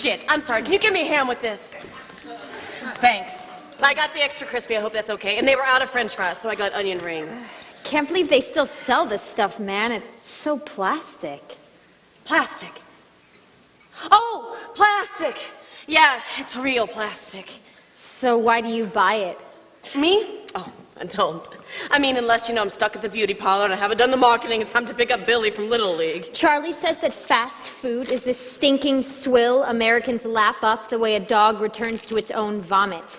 shit. I'm sorry. Can you give me a hand with this? Thanks. I got the extra crispy. I hope that's okay. And they were out of French fries, so I got onion rings. Can't believe they still sell this stuff, man. It's so plastic. Plastic? Oh, plastic. Yeah, it's real plastic. So why do you buy it? Me? Oh, I don't. I mean, unless you know I'm stuck at the beauty parlor and I haven't done the marketing, it's time to pick up Billy from Little League. Charlie says that fast food is this stinking swill Americans lap up the way a dog returns to its own vomit.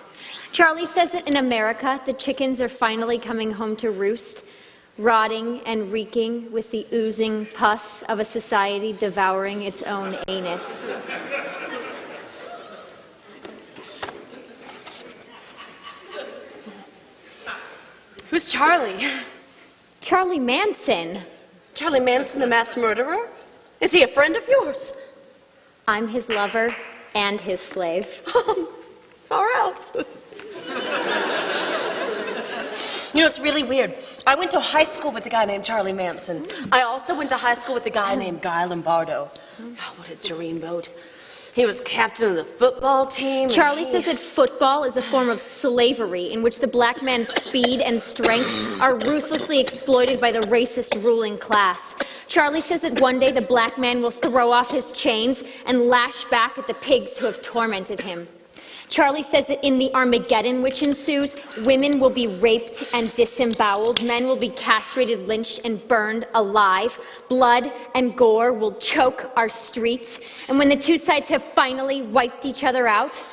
Charlie says that in America, the chickens are finally coming home to roost, rotting and reeking with the oozing pus of a society devouring its own anus. Who's Charlie? Charlie Manson. Charlie Manson, the mass murderer? Is he a friend of yours? I'm his lover and his slave. Far out. You know, it's really weird. I went to high school with a guy named Charlie Manson. I also went to high school with a guy named Guy Lombardo. Oh, what a dreamboat. He was captain of the football team. Charlie says that football is a form of slavery in which the black man's speed and strength are ruthlessly exploited by the racist ruling class. Charlie says that one day the black man will throw off his chains and lash back at the pigs who have tormented him. Charlie says that in the Armageddon which ensues, women will be raped and disemboweled, men will be castrated, lynched, and burned alive. Blood and gore will choke our streets. And when the two sides have finally wiped each other out,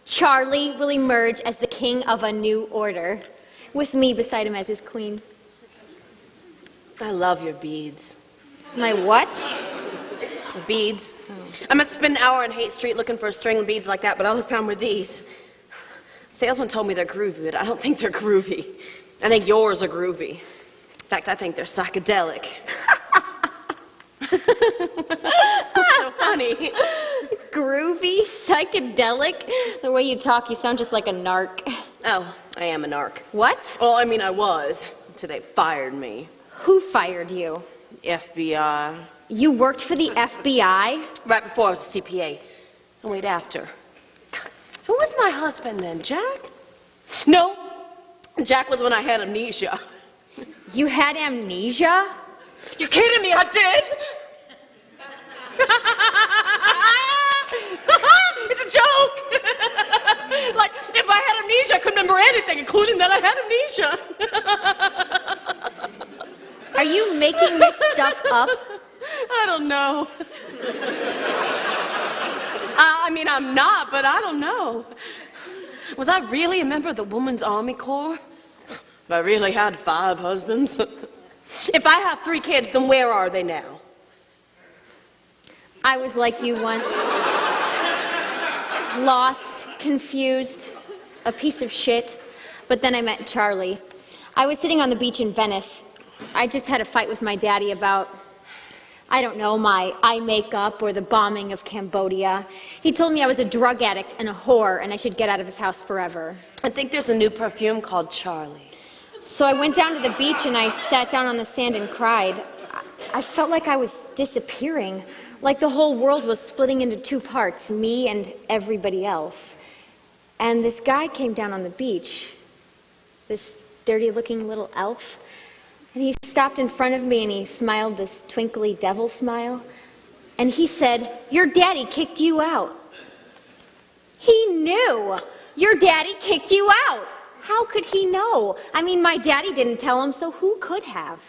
Charlie will emerge as the king of a new order, with me beside him as his queen. I love your beads. My what? Beads. I must spend an hour on Haight Street looking for a string of beads like that, but all I found were these. Salesman told me they're groovy, but I don't think they're groovy. I think yours are groovy. In fact, I think they're psychedelic. What's so funny? Groovy? Psychedelic? The way you talk, you sound just like a narc. Oh, I am a narc. What? Well, I mean, I was, until they fired me. Who fired you? FBI. You worked for the FBI? Right before I was a CPA. And wait, after. Who was my husband then, Jack? No, Jack was when I had amnesia. You had amnesia? You kidding me? I did? It's a joke. Like, if I had amnesia, I couldn't remember anything, including that I had amnesia. Are you making this stuff up? I don't know. I mean, I'm not, but I don't know. Was I really a member of the Women's Army Corps? If I really had 5 husbands? If I have 3 kids, then where are they now? I was like you once. Lost, confused, a piece of shit. But then I met Charlie. I was sitting on the beach in Venice. I just had a fight with my daddy about, I don't know, my eye makeup or the bombing of Cambodia. He told me I was a drug addict and a whore and I should get out of his house forever. I think there's a new perfume called Charlie. So I went down to the beach and I sat down on the sand and cried. I felt like I was disappearing, like the whole world was splitting into 2 parts, me and everybody else. And this guy came down on the beach, this dirty-looking little elf. And he stopped in front of me and he smiled this twinkly devil smile. And he said, "Your daddy kicked you out." He knew. Your daddy kicked you out. How could he know? I mean, my daddy didn't tell him, so who could have?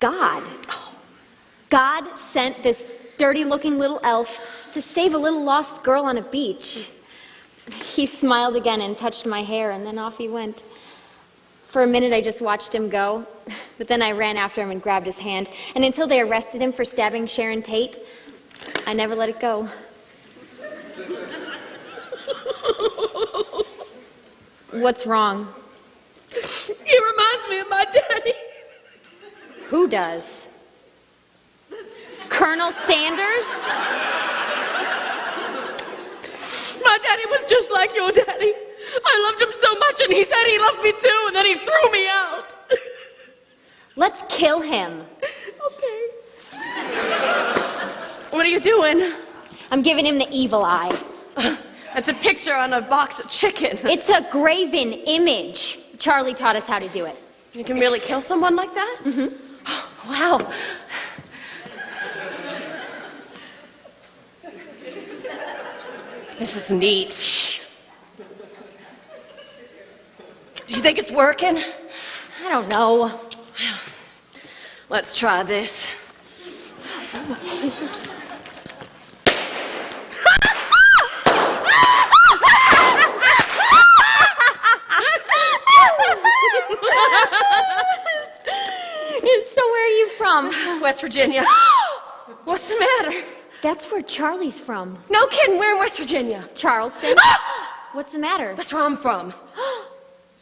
God. God sent this dirty-looking little elf to save a little lost girl on a beach. He smiled again and touched my hair, and then off he went. For a minute, I just watched him go, but then I ran after him and grabbed his hand. And until they arrested him for stabbing Sharon Tate, I never let it go. What's wrong? He reminds me of my daddy. Who does? Colonel Sanders? My daddy was just like your daddy. I loved him so much, and he said he loved me too, and then he threw me out. Let's kill him. Okay. What are you doing? I'm giving him the evil eye. It's a picture on a box of chicken. It's a graven image. Charlie taught us how to do it. You can really kill someone like that? Mm-hmm. Wow. This is neat. Shh. You think it's working? I don't know. Let's try this. So where are you from? West Virginia. What's the matter? That's where Charlie's from. No kidding, we're in West Virginia. Charleston? What's the matter? That's where I'm from.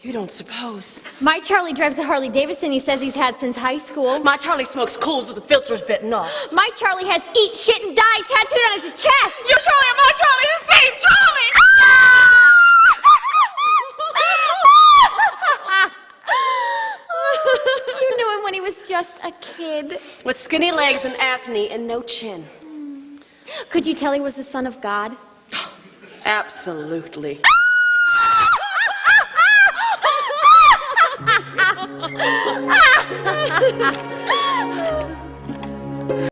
You don't suppose. My Charlie drives a Harley Davidson he says he's had since high school. My Charlie smokes cools with the filters bitten off. My Charlie has eat, shit, and die tattooed on his chest. Your Charlie and my Charlie, the same Charlie! You knew him when he was just a kid. With skinny legs and acne and no chin. Could you tell he was the son of God? Absolutely.